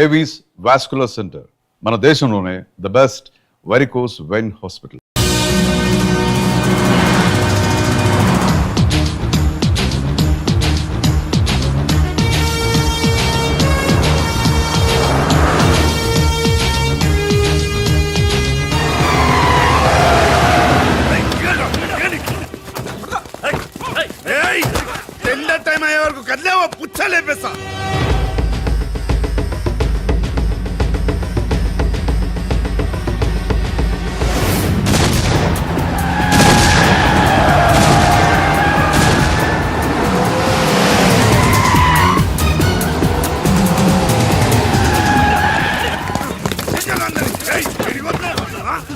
Avis vascular centre, మన దేశంలోనే the best varicose vein hospital. Time అయ్యే వరకు కదిలేవా పుచ్చలేపేస్తా.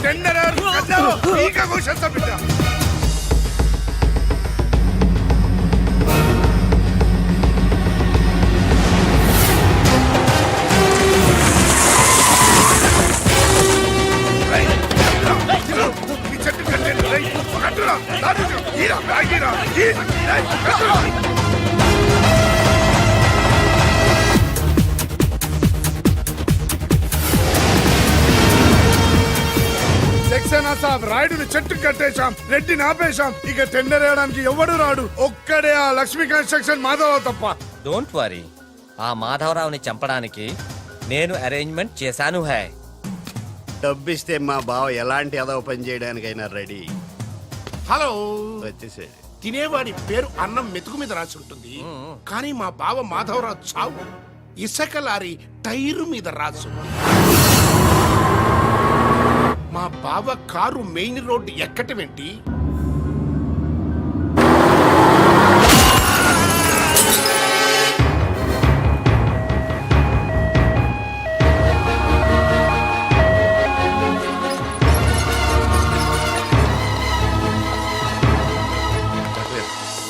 టెండర్ వరకు కదిలేవా ఈక కూర్చొస్తా బిడ్డ. సక్సేనా సాబ్, రాయుడుని చెట్టు కట్టేశాం, రెడ్డిని ఆపేశాం. ఇక టెండర్ వేయడానికి ఎవడు రాడు. ఒక్కడే ఆ లక్ష్మీ కన్స్ట్రక్షన్ మాధవరావు తప్ప. డోంట్ వరీ, ఆ మాధవరావుని చంపడానికి నేను అరేంజ్మెంట్ చేశాను. హై, డబ్బిస్తే మా బావ ఎలాంటి అదవ పని చేయడానికైనా రెడీ. హలో, వచ్చేసాడు. తినేవాడి పేరు అన్నం మెతుకు మీద రాసి ఉంటుంది, కానీ మా బావ మాధవరావు చావు ఇసుక లారీ టైరు మీద రాసు. మా బావ కారు మెయిన్ రోడ్డు ఎక్కటమేంటి?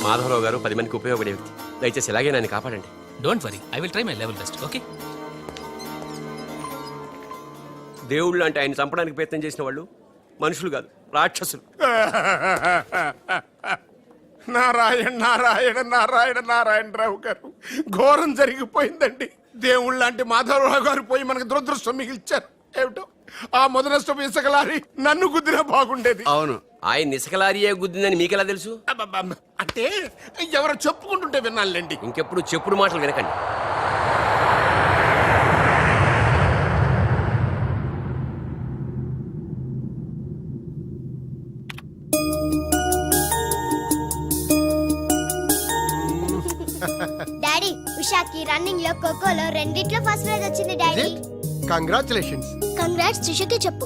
మాధవరావు గారు 10 మందికి ఉపయోగపడే వ్యక్తి. దయచేసి ఇలాగే నన్ను కాపాడండి. Don't worry, I will try my level best. Okay. దేవుళ్ళు అంటే ఆయన చంపడానికి ప్రయత్నం చేసిన వాళ్ళు మనుషులు కాదు, రాక్షసులు. నారాయణ నారాయణ నారాయణ నారాయణరావు గారు, ఘోరం జరిగిపోయిందండి. దేవుళ్ళు లాంటి మాధవరావు గారు పోయి మనకు దురదృష్టం మిగిల్చారు. ఏమిటో ఆ మొదనష్టం ఇసుకలారి నన్ను గుద్దినా బాగుండేది. అవును, ఆయన ఇసుకలారియే గుద్దిందని మీకెలా తెలుసు? అబ్బబ్బబ్బ. అంటే ఎవరో చెప్పుకుంటుంటే విన్నానులేండి. ఇంకెప్పుడు చెప్పుడు మాటలు వినకండి. డాడీ, ఉషాకి రన్నింగ్ లో ఖోఖోలో రెండిట్లో ఫస్ట్ ప్రైజ్ వచ్చింది డాడీ. కంగ్రాచులేషన్స్. కంగ్రాట్స్ సుషకి చెప్పు.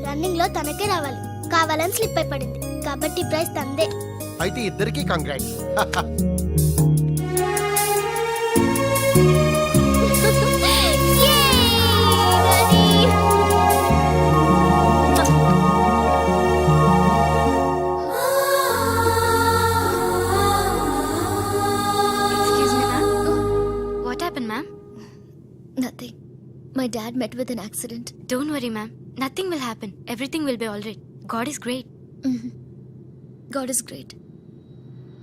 రన్నింగ్ లో తనకే రావాలి, కావాలని స్లిప్ అయి పడింది కాబట్టి ప్రైజ్ తందే. అయితే ఇద్దరికి congrats. Nothing. My dad met with an accident. Don't worry, ma'am. Nothing will happen. Everything will be all right. God is great. God is great.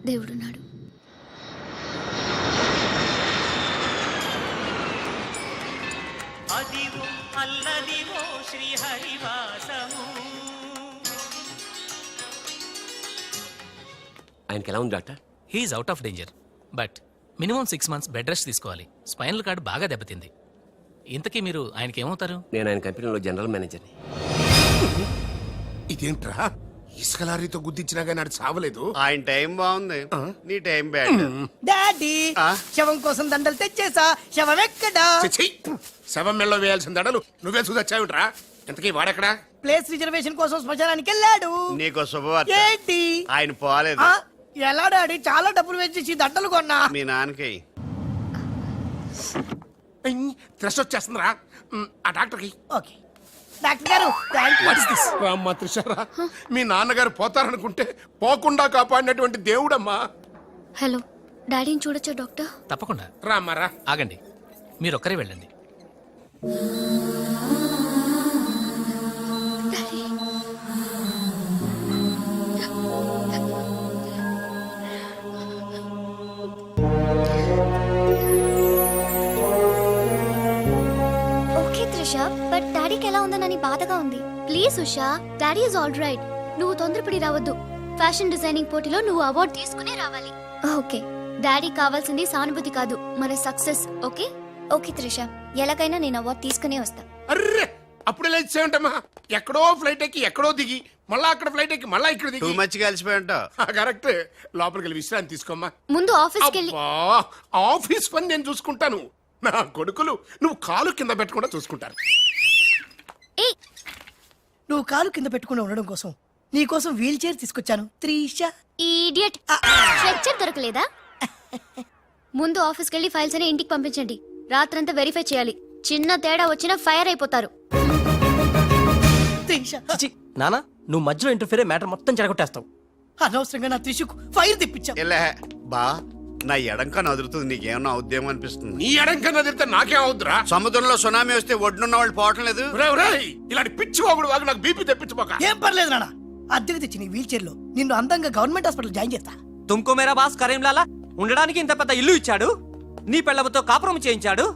దేవుడు నాడు. అదివో అల్లదివో శ్రీహరివాసము. ఆయనకి ఎలా ఉంది doctor? He is out of danger, but minimum 6 months bed rest తీసుకోవాలి. Spinal cord బాగా దెబ్బతింది. ఇంతకీ మీరు ఆయనకి ఏమవుతారు? నేను ఆయన కంపెనీలో జనరల్ మేనేజర్ని. ఇదేంట్రా, ఇసుక లారీతో గుద్దించినా కానీ అది చావలేదు. ఆయన టైం బాగుంది, నీ టైం బ్యాడ్. డాడీ, శవం కోసం దండలు తెచ్చేసా. శవం ఎక్కడా? చచ్చి, శవం మెళ్ళలో వేయాల్సిన దడలు నువ్వే చూదొచ్చావుట్రా. ఇంతకీ వాడెక్కడా? ప్లేస్ రిజర్వేషన్ కోసం శ్మశానానికి వెళ్ళాడు. నీకు శుభవార్త. ఏంటి? ఆయన పోలేదు. ఎలా డాడీ? చాలా డబ్బులు వేసేసి దండలు కొన్నా. మీ నాన్నకి త్రెస్ వచ్చేస్తుందిరా. ఆ డాక్టర్కి. ఓకే డాక్టర్ గారు, రామ్మా త్రిషారా, మీ నాన్నగారు పోతారనుకుంటే పోకుండా కాపాడినటువంటి దేవుడమ్మా. హలో, డాడీని చూడొచ్చా డాక్టర్? తప్పకుండా. రామ్మారా. ఆగండి, మీరొక్కరే వెళ్ళండి. త్రిష బట్ డాడీకి ఎలా ఉందనని బాధగా ఉంది. Please Usha, daddy is all right. నువ్వు తొందరపడి రావద్దు. ఫ్యాషన్ డిజైనింగ్ పోటీలో నువ్వు అవార్డు తీసుకునే రావాలి. ఓకే, డాడీ కావాల్సింది సానుభూతి కాదు, మన సక్సెస్. ఓకే ఓకే త్రిష, ఎలాగైనా నేను అవార్డు తీసుకునే వస్తా. అర్రే అప్పుడే లేచేయంటమ్మా. ఎక్కడో ఫ్లైట్ ఎక్కి ఎక్కడో దిగి మళ్ళా అక్కడ ఫ్లైట్ ఎక్కి మళ్ళా ఇక్కడ టూ దిగి. మచ్ కలిసిపోయి ఉంటావు. కరెక్ట్. లోపలికి వెళ్ళి విశ్రాంతి తీసుకోమ్మా. ముందు ఆఫీస్కి వెళ్ళి అబ్బా, ఆఫీస్ పని నేను చూసుకుంటాను. నా కొడుకులు నువ్వు కాలు కింద పెట్టకుండా చూసుకుంటారు. ఏయ్, నువ్వు కాలు కింద పెట్టుకుని ఉండడం కోసం నీ కోసం వీల్ చైర్ తీసుకొచ్చాను త్రిష. ఈడియట్. స్ట్రెచ్చర్ దొరకలేదా? ముందు ఆఫీస్కి వెళ్ళి ఫైల్స్ అని ఇంటికి పంపించండి. రాత్రంతా వెరిఫై చేయాలి. చిన్న తేడా వచ్చినా ఫైర్ అయిపోతారు. త్రిష, నానా నువ్వు మధ్యలో ఇంటర్ఫీరే మ్యాటర్ మొత్తం చెడగొట్టేస్తావు. అనవసరంగా నా త్రిషకు ఫైర్ తెప్పించావు. ఎలా బా నా ఎడంకా నదురుతుంది, నీకేమన్నా ఉద్యమం అనిపిస్తుంది? నీ ఎడంకన్నా తిరిగితే నాకేం అవుద్దురా? సముద్రంలో సునామీ వస్తే ఒడ్డున్న వాళ్ళు పోవటం లేదు. ఇలాంటి పిచ్చి వాగుడు వాగు నాకు బీపీ తెప్పించుకోక. ఏం పర్లేదు నాన్న, అద్దెకి తెచ్చి నీ వీల్ చైర్ లో నిన్ను అందంగా గవర్నమెంట్ హాస్పిటల్ జాయిన్ చేస్తా. తుమ్కో మేరా బాస్ కరీంలాలా ఉండడానికి ఇంత పెద్ద ఇల్లు ఇచ్చాడు, నీ పెళ్ళబతో కాపురం చేయించాడు.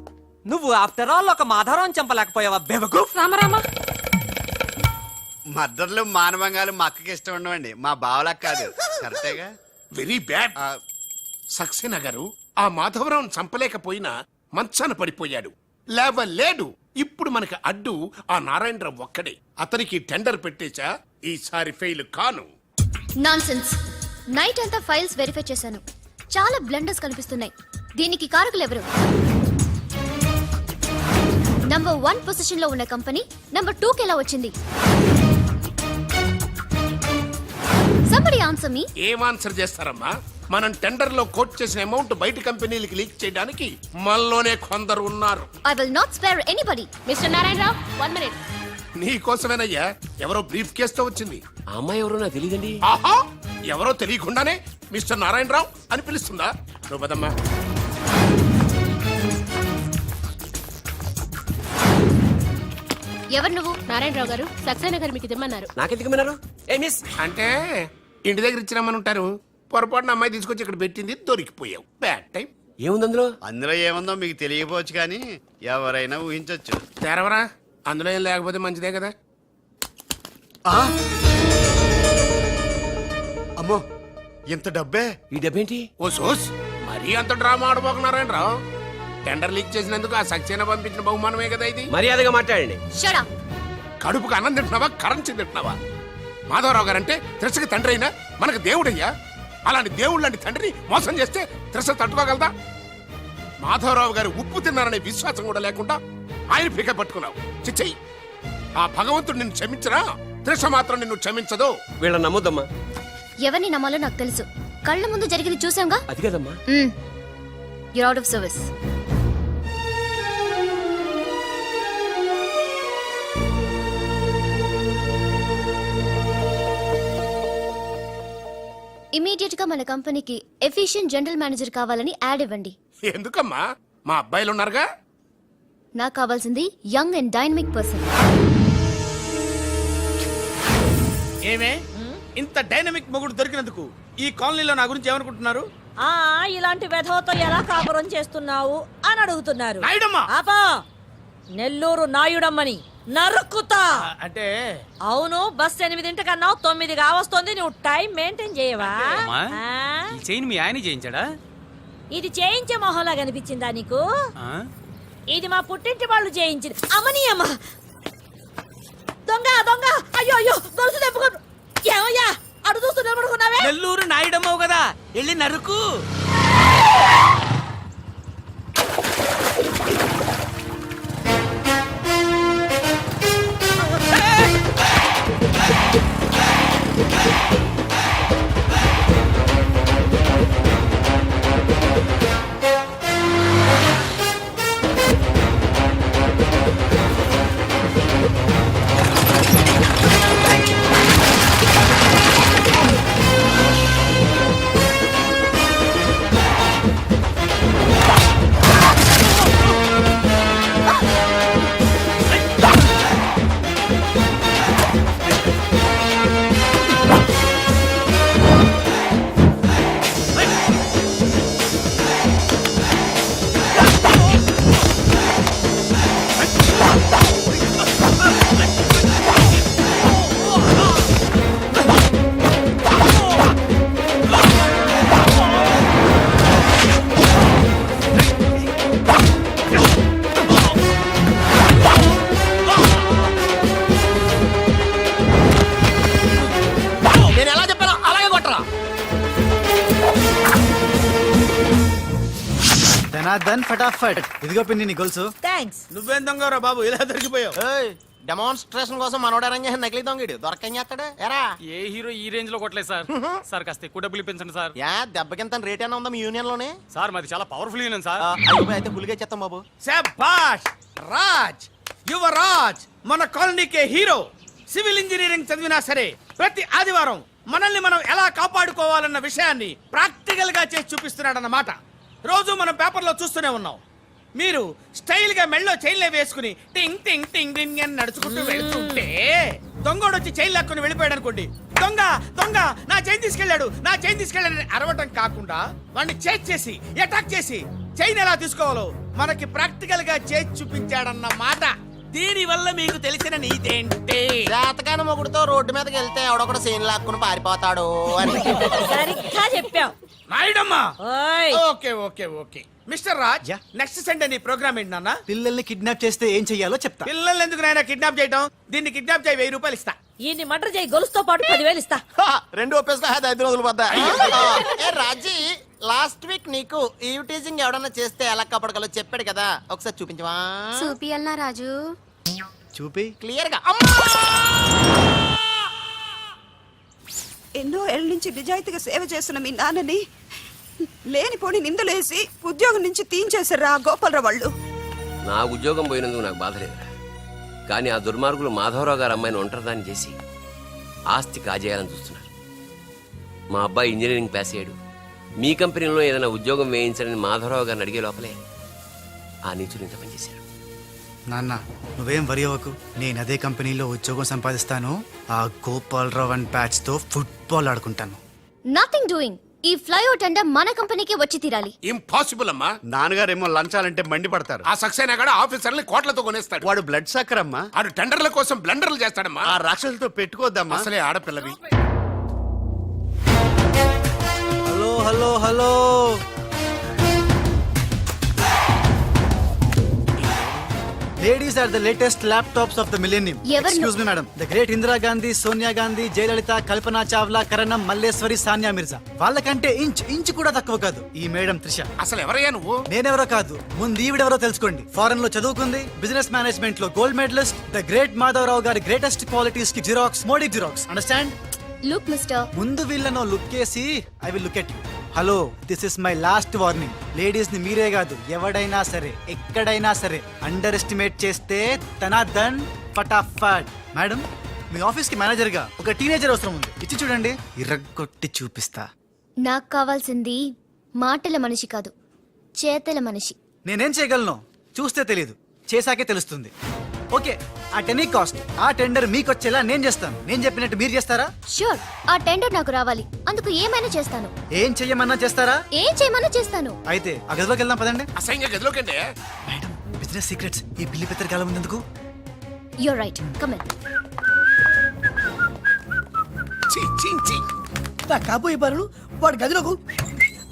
నువ్వు ఆఫ్టర్ ఆల్ ఒక మాధారం చంపలేకపోయావా బెవకు? మద్దతులు మానవంగాలు మా అక్కకి ఇష్టం ఉండవండి, మా బావలకు కాదు. కరెక్టేగా? Very bad. సక్సేనా గారు ఆ మాధవరావును చంపలేకపోయినా మంచాన పడిపోయాడు, లేవలేడు. ఇప్పుడు మనకి అడ్డు ఆ నారాయణరావు ఒక్కడే. అతనికి టెండర్ పెట్టేచా, ఈసారి ఫెయిల్ కాను. నాన్సెన్స్. నైట్ అంతా ఫైల్స్ వెరిఫై చేశాను. చాలా బ్లండర్స్ కనిపిస్తున్నాయి. దీనికి కారకులు ఎవరు? నంబర్ 1 పొజిషన్ లో ఉన్న కంపెనీ నంబర్ 2 కి ఎలా వచ్చింది? Somebody answer me. ఏం ఆన్సర్ చేస్తారమ్మా? మనం టెండర్ లో కోట్ చేసిన అమౌంట్ బయట కంపెనీలకి లీక్ చేయడానికి మనలోనే కొందరు ఉన్నారు. I will not spare anybody. Mr. Narayanrao, 1 minute. నీ కోసమేనయ్యా. ఎవరో బ్రీఫ్ కేసుతో వచ్చింది. ఆ అమ్మాయి ఎవరో నాకు తెలియదండి. ఆహా, ఎవరో తెలియకుండానే మిస్టర్ నారాయణరావు అని పిలుస్తుందా? నువ్వు పదమ్మా. ఎవరు నువ్వు? నారాయణరావు గారు సక్సేనా గారు మీకు తెమ్మన్నారు. నాకెందుకు విన్నారు? ఏ మిస్, అంటే ఇంటి దగ్గర ఇచ్చినామని ఉంటారు. పొరపాటున అమ్మాయి తీసుకొచ్చి ఇక్కడ పెట్టింది, దొరికిపోయావు. Bad time. ఏముంది అందులో? అందులో ఏముందో మీకు తెలియకపోవచ్చు, కానీ ఎవరైనా ఊహించవచ్చు. తెరవరా, అందులో ఏం లేకపోతే మంచిదే కదా. అమ్మో, ఇంత డబ్బే! ఈ డబ్బేంటి? ఓ సోస్, మరీ అంత డ్రామా ఆడబోకున్నారాయణరావు. టెండర్ లీక్ చేసినందుకు ఆ సక్సేనా పంపించిన బహుమానమే కదా ఇది. మర్యాదగా మాట్లాడండి. Shut up. కడుపుకు అన్నం తింటున్నావా, కరెన్సీ తింటున్నావా? మాధవరావు గారంటే త్రిషకి తండ్రి అయినా మనకు దేవుడయ్యా. అలాంటి దేవుడు లాంటి తండ్రిని మోసం చేస్తే త్రిష తట్టుకోగలదా? మాధవరావు గారు ఉప్పు తిన్నారనే విశ్వాసం కూడా లేకుండా ఆయన పీక పట్టుకున్నావు. చిచ్చయ్యి, ఆ భగవంతుడు నిన్ను క్షమించరా? త్రిష మాత్రం నిన్ను క్షమించదు. వీళ్ళని నమ్మొద్దమ్మా. ఎవరిని నమ్మాలో నాకు తెలుసు. కళ్ళ ముందు జరిగింది చూసాంగా. అది కదమ్మా. You're out of service. Immediate గా మన కంపెనీకి ఎఫిషియెంట్ జనరల్ మేనేజర్ కావాలని యాడ్ ఇవ్వండి. ఎందుకమ్మా? మా అబ్బాయిలు ఉన్నారుగా. నాకు కావాల్సింది యంగ్ అండ్ డైనమిక్ పర్సన్. ఏమే ఇంత డైనమిక్ మొగుడు దొరికినందుకు ఈ కాలనీలో నా గురించి ఏమనుకుంటున్నారు? ఇలాంటి వెధవతో ఎలా కాపురం చేస్తున్నావు అని అడుగుతున్నారు. నాయుడమ్మ! ఆపా, నెల్లూరు నాయుడమ్మని నరుక్కుతా. అంటే అవును, బస్ 8:00 9 కావస్తుంది. నువ్వు టైం మెయింటైన్ చేయవా? ఈ చైన్ మీ ఆయన చేయించాడా? ఇది చేయించే మొహంలా కనిపించిందా నీకు? ఇది మా పుట్టింటి వాళ్ళు చేయించింది. అమ్మని అమ్మ, దొంగ దొంగ! అయ్యో అయ్యో, గొలుసు తెప్పుకో. ఏమయ్యా అడు చూస్తూ నిలబడుకున్నావే? నెల్లూరు నాయుడమ్మవు కదా, వెళ్ళి నరుకు. దన్ ఫటాఫట్ ఇదిగో పిన్ని నీ గొలుసు. థ్యాంక్స్. నువ్వేం దొంగరా బాబు ఇలా దొరికిపోయావు? డెమాన్స్ట్రేషన్ కోసం మనోడు అరేంజ్ చేసిన నకిలీ దొంగడు దొరకం చేస్తాడు ఎరా. ఏ హీరో ఈ రేంజ్ లో కొట్టలేదు సార్. సార్ కాస్త ఎక్కువ డబ్బులు ఇప్పించండి సార్. యా దెబ్బకింత రేట్ అయినా ఉందా మీ యూనియన్ లోనే? సార్ మాది చాలా పవర్ఫుల్ యూనియన్ సార్. అయితే పులిగా చేస్తాం బాబు. శభాష్ రాజ్, యువరాజ్, మన కాలనీకే హీరో. సివిల్ ఇంజనీరింగ్ చదివినా సరే ప్రతి ఆదివారం మనల్ని మనం ఎలా కాపాడుకోవాలన్న విషయాన్ని ప్రాక్టికల్ గా చేసి చూపిస్తున్నాడన్నమాట. రోజు మనం పేపర్లో చూస్తూనే ఉన్నాం. మీరు స్టైల్ గా మెళ్ళో చైన్లే వేసుకుని టింగ్ టింగ్ టింగ్ టింగ్ అని నడుచుకుంటూ వెళ్తుంటే దొంగోడు వచ్చి చైన్ లాక్కుని వెళ్ళిపోయాడు అనుకోండి. దొంగ దొంగ నా చైన్ తీసుకెళ్ళాడు, నా చైన్ తీసుకెళ్ళాడని అరవటం కాకుండా వాడిని చేజ్ చేసి అటాక్ చేసి చైన్ ఎలా తీసుకోవాలో మనకి ప్రాక్టికల్ గా చేసి చూపించాడన్న మాట. దీని వల్ల మీకు తెలిసిన నీతేంటి? జాతకాన మొగుడుతో రోడ్డు మీదకి వెళ్తే ఎవడొకడు సీన్ లాక్కుని పారిపోతాడు అని. సరిగ్గా చెప్పావు. నాయుడమ్మా. ఓయ్. Okay okay okay mister Raj, next Sunday నీ ప్రోగ్రామ్ ఏంటి నాన్న? పిల్లల్ని కిడ్నాప్ చేస్తే ఏం చెయ్యాలో చెప్తా. పిల్లల్ని ఎందుకు నాయన కిడ్నాప్ చేయటం? దీన్ని కిడ్నాప్ చేయి, 1000 రూపాయలు ఇస్తా. ఈయన్ని మటర్ చేయి, గొలుసుతో పాటు 10,000 ఇస్తా. రెండు ఒప్పేస్తా 5 రోజులు పడ్డా. ఏ రాజీ, లాస్ట్ వీక్ నీకు ఈవ్ టీజింగ్ ఎవడన్నా చేస్తే ఎలా కాపాడగలో చెప్పాడు కదా, ఒకసారి చూపించవా? చూపియల్నా రాజు? చూపి క్లియర్ గా. ఎన్నో ఏళ్ళ నుంచి నిజాయితీగా సేవ చేస్తున్న మీ నాన్నని లేనిపోని నిందలేసి ఉద్యోగం నుంచి తీయించేశారా గోపాలరావు వాళ్ళు. నా ఉద్యోగం పోయినందుకు నాకు బాధ లేదురా, కానీ ఆ దుర్మార్గులు మాధవరావు గారు అమ్మాయిని ఒంటరిదాన్ని చేసి ఆస్తి కాజేయాలని చూస్తున్నారు. మా అబ్బాయి ఇంజనీరింగ్ పాస్ అయ్యాడు, మీ కంపెనీలో ఏదైనా ఉద్యోగం వేయించాలని మాధవరావు గారిని అడిగే లోపలే ఆ నీచులు ఇంత పనిచేశారు. నాన్న నువ్వేం వరి అవ్వకు, నేను అదే కంపెనీలో ఉద్యోగం సంపాదిస్తాను. ఆ గోపాలరావు అండ్ బ్యాచ్ తో ఫుట్బాల్ ఆడుకుంటాను. Nothing doing. ఈ ఫ్లైఓవర్ టెండర్ మన కంపెనీకి వచ్చి తీరాలి. ఇంపాసిబుల్ అమ్మా. నాన్నగారేమో లంచాలంటే మండి పడతారు. ఆ సక్సేనా కూడా ఆఫీసర్ని కోట్లతో కొనేస్తాడు. వాడు బ్లడ్ సక్కర్ అమ్మా. ఆడు టెండర్ల కోసం బ్లండర్లు చేస్తాడమ్మా. ఆ రాక్షసులతో పెట్టుకోద్దమ్మా. అసలే ఆడపిల్లవి. Hello hello hello, ladies are the latest laptops of the millennium. ఎవరు? Excuse me madam. The great Indira Gandhi, Sonia Gandhi, Jayalalitha, Kalpana Chawla, Karnam, Malleswari, Sania Mirza. వాళ్ళకంటే ఇంచ్ కూడా తక్కువ కాదు ఈ మేడం త్రిష. అసలు ఎవరయ్యా నువ్వు? నేనెవరో కాదు, ముందు ఈవిడెవరో తెలుసుకోండి. ఫారెన్ లో చదువుకుంది, బిజినెస్ మేనేజ్మెంట్ లో gold medallist. The great Madhavarao గారి గ్రేటెస్ట్ క్వాలిటీస్ కి xerox, Modi xerox. Understand? Look mister, ముందు వీళ్ళను లుక్ చేసి I will look at you. Hello, this is my last warning. Ladies ని మీరే కాదు, ఎవడైనా సరే ఎక్కడైనా సరే అండర్ ఎస్టిమేట్ చేస్తే తనాదన్ ఫటాఫట్. మేడం, మీ ఆఫీస్ కి మేనేజర్ గా ఒక టీనేజర్ అవసరం ఉంది. ఇచ్చి చూడండి, ఇరగ్గొట్టి చూపిస్తా. నాకు కావాల్సింది మాటల మనిషి కాదు, చేతల మనిషి. నేనేం చేయగలను చూస్తే తెలియదు, చేశాకే తెలుస్తుంది. ఓకే, ఆ టెనీ కాస్ట్, ఆ టెండర్ మీకు వచ్చేలా నేను చేస్తాను. నేను చెప్పినట్టు మీరు చేస్తారా? ష్యూర్, ఆ టెండర్ నాకు రావాలి. అందుకు ఏమైనా చేస్తాను. ఏం చెయ్యమన్నా చేస్తారా? ఏం చేయమన్నా చేస్తాను. అయితే ఆ గదిలోకి వెళ్దాం పదండి. అసహ్యంగా గదిలోకండి. మేడం, బిజినెస్ సీక్రెట్స్ ఈ పిల్లి పెద్దరి కాలం ఎందుకు? You're right, come in. కాబోయే బారులు వాడు గదిలోకు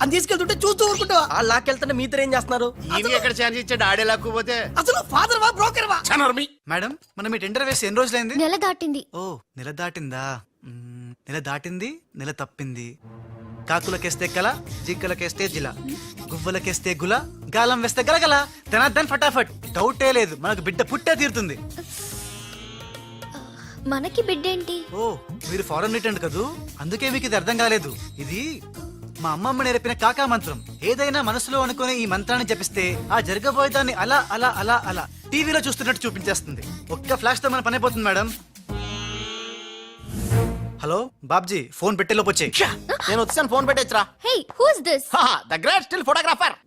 అని తీసుకెళ్తుంటే చూస్తూ ఊరుకుంటావా? ఆ లాక్కెళ్తుంటే మీతో ఏం చేస్తున్నారు? ఈయన ఎక్కడ ఛాన్స్ ఇచ్చాడు? ఆడే లాక్కుపోతే. అసలు ఫాదర్ వా బ్రోకర్ వా? మేడం, మనం ఈ టెండర్ వేసి ఎన్ని రోజులైంది? నెల దాటింది. ఓ, నెల దాటిందా? నెల దాటింది, నెల తప్పింది. కాకులకేస్తే కల, జింకలకేస్తే జిల, గువ్వలకేస్తే గుల, గాలం వేస్తే గలగల. తనద్దన్ ఫటాఫట్. డౌటే లేదు, మనకు బిడ్డ పుట్టే తీరుతుంది. మనకి బిడ్డేంటి? ఓ, మీరు ఫారెన్ రిటర్న్ కదూ, అందుకే మీకు ఇది అర్థం కాలేదు. ఇది మా అమ్మమ్మ నేర్పిన కాకా మంత్రం. ఏదైనా మనసులో అనుకుని ఈ మంత్రాన్ని జపిస్తే ఆ జరగబోయేదాన్ని అలా అలా అలా అలా టీవీలో చూస్తున్నట్టు చూపించేస్తుంది. ఒక్క ఫ్లాష్ తో మన పని అయిపోతుంది మేడం. హలో బాబ్జీ, ఫోన్ పెట్టే లోపు వచ్చే. నేను వచ్చాను, ఫోన్ పెట్టేచ్చరా. Hey, who is this? The great still photographer.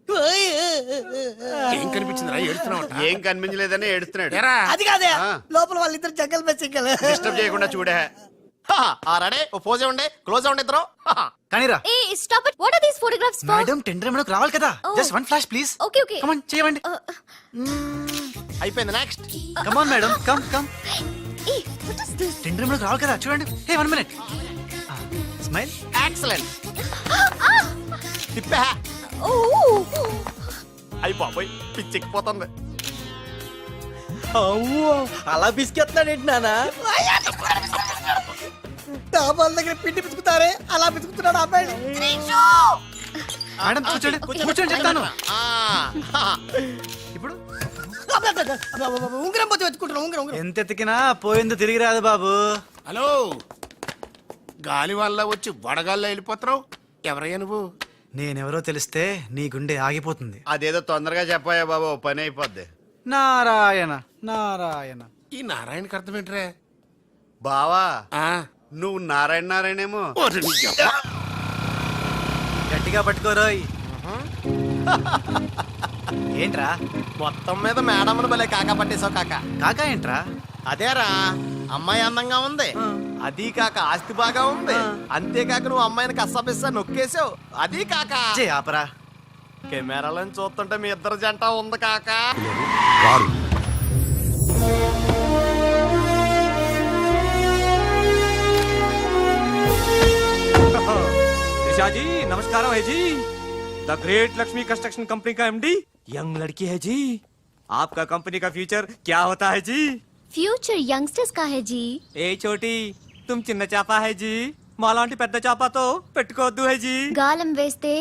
ఏం కనిపించిందిరా? ఏడుస్తున్నావు? ఏం కనిపించలేదని ఏడుస్తున్నాడు. అది కాదే, లోపల వాళ్ళిద్దరు జంగల్ బస్ సింగల్. డిస్టర్బ్ చేయకుండా చూడే. రెడీ, ఓ పోజే ఉండే, క్లోజ్ ఉండే ఇద్దరు. కానీరా. ఏ stop it. What are these photographs for? Madam, tender మనకు రావాలి కదా. Just one flash please. Okay okay. Come on, చేయండి. అయిపోయింది, next. Come on madam, come come. ఏ వాట్ ఇస్ దిస్? టెండర్ మనకు రావాలి కదా, చూడండి. Hey, 1 minute. స్మైల్. ఎక్సలెంట్. తిప్పా. ఓ, అయిపోయి పిచ్చెక్కిపోతుంది. అలా బిస్కెత్తాడేంటి నానా? డాబాల దగ్గర పిండి పిసుకుతారే అలా పిసుకుతున్నాడు అబ్బాయి. మేడం కూర్చోండి కూర్చోండి చెప్తాను ఇప్పుడు ఉంగరం పోతే వెతుకుంటున్నా ఉంగరం ఎంత ఎతికినా పోయింది తిరిగి రాదు బాబు. హలో, గాలి వల్ల వచ్చి వడగాల్లో వెళ్ళిపోతున్నావు. ఎవరయ్యా నువ్వు? నేనెవరో తెలిస్తే నీ గుండె ఆగిపోతుంది. అదేదో తొందరగా చెప్పాయా బాబు, ఓ పని అయిపోద్ది. నారాయణ నారాయణ. ఈ నారాయణకి అర్థం ఏంట్రా? బావా ఆ, నువ్వు నారాయణ నారాయణేమో. ఓరి నీ యబ్బ. గట్టిగా పట్టుకోరోయ్. ఏంట్రా మొత్తం మీద మేడంను భలే కాకా పట్టేశావు కాకా. కాకా ఏంట్రా? అదేరా అమ్మాయి అందంగా ఉంది, అది కాక ఆస్తి బాగా ఉంది, అంతేకాక నువ్వు అమ్మాయిని కష్టపిస్తా నొక్కేసావు, అది కాక చే ఆపరా. కెమెరాలను చూస్తుంటే మీ ఇద్దరు జంట ఉంది కాక. రారు. ऋषा जी नमस्कार है जी। The great Lakshmi construction company का एमडी यंग लड़की है जी। आपका कंपनी का फ्यूचर क्या होता है जी? ఫ్యూచర్ యంగ్స్టర్స్ కా హై జీ. ఏ చోటి తుమ్ చిన్న చేప హై జీ, మాలాంటి పెద్ద చేపతో పెట్టుకోవద్దు హై జీ. గాలం వేస్తే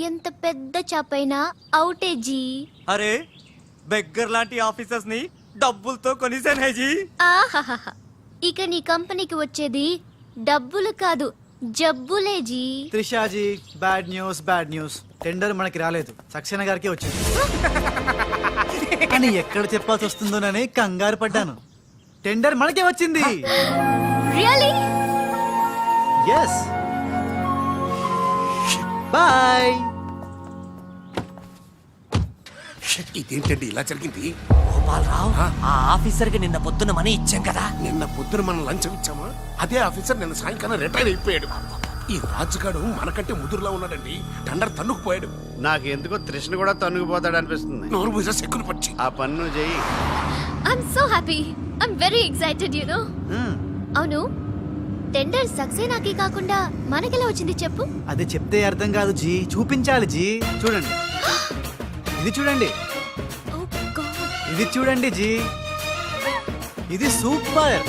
ఎంత పెద్ద చాపైనా అవుటే జీ. అరే బెగ్గర్ లాంటి ఆఫీసర్స్ ని డబ్బులతో కొనిసాను హై జీ. ఆహాహా, ఇక నీ కంపెనీకి వచ్చేది డబ్బులు కాదు జబ్బులే జీ. త్రిషాజీ bad news. టెండర్ మనకి రాలేదు, సక్సేనా గారికి వచ్చింది. అని ఎక్కడ చెప్పాల్సి వస్తుందోనని కంగారు పడ్డాను. టెండర్ మనకే వచ్చింది. రియల్లీ? ఎస్. బాయ్. ఇదేంటండి ఇలా జరిగింది? గోపాలరావు, ఆ ఆఫీసర్ కి నిన్న పొద్దున మనీ ఇచ్చాం కదా. నిన్న పొద్దున మనం లంచం ఇచ్చామా? అదే ఆఫీసర్ నిన్న సాయంకాలం రిటైర్ అయిపోయాడు. ఈ రాజుగాడు మనకంటే ముదురులో ఉన్నాడండి. టండర్ తన్నుకుపోయాడు. నాకు ఎందుకో తృష్ణ కూడా తనుగుపోతాడు అనిపిస్తుంది. నోరు పూజ సెక్కులు పచ్చి. ఆ పన్ను చెయ్యి. I'm so happy. I'm very excited you know. అవును, టెండర్ సక్సేనాకి కాకుండా మనకెలా వచ్చింది చెప్పు? అది చెప్తే అర్థం కాదు జీ, చూపించాలి జీ. చూడండి, ఇది చూడండి, ఓ గాడ్. ఇది చూడండి జీ, ఇది సూపర్.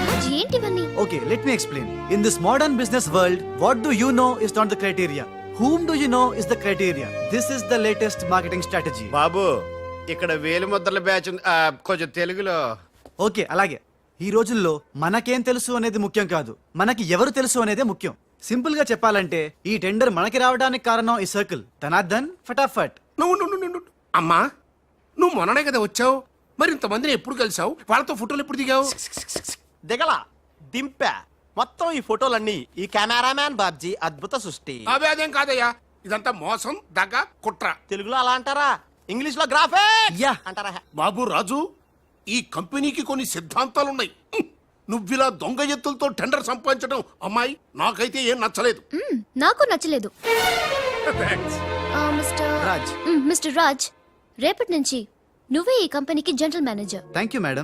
రాజ్, ఏంటివన్నీ? Okay, let me explain. In this modern business world, what do you know is not the criteria. Whom do you know is the criteria. This is the latest marketing strategy. బాబు ఇక్కడ వేలు ముద్రల batch ఉంది. కొంచెం తెలుగులో. Okay, అలాగే. ఈ రోజుల్లో మనకేం తెలుసు అనేది ముఖ్యం కాదు, మనకి ఎవరు తెలుసు అనేదే ముఖ్యం. సింపుల్ గా చెప్పాలంటే ఈ టెండర్ మనకి రావడానికి కారణం ఈ సర్కిల్. ధనార్దన్ ఫటాఫట్. నువ్వు అమ్మా, నువ్వు మొన్ననే కదా వచ్చావు. మరి ఇంతమందిని ఎప్పుడు కలిసావు? వాళ్ళతో ఫోటోలు ఎప్పుడు దిగావు? దిగల దింపా. మొత్తం ఈ ఫోటోలన్నీ ఈ కెమెరామ్యాన్ బాబ్జీ అద్భుత సృష్టి. అవే అదేం కాదయ్యా, ఇదంతా మోసం, దగ్గ, కుట్ర. తెలుగులో అలా అంటారా, ఇంగ్లీష్ లో గ్రాఫే యా. అంటారా? బాబు రాజు, ఈ కంపెనీకి కొన్ని సిద్ధాంతాలున్నాయి. నువ్విలా దొంగ ఎత్తులతో టెండర్ సంపాదించడం అమ్మాయి నాకైతే ఏం నచ్చలేదు. నాకు నచ్చలేదు. Thanks. రాజ్. మిస్టర్ రాజ్, రేపటి నుంచి నువ్వే ఈ కంపెనీకి general manager. Thank you madam.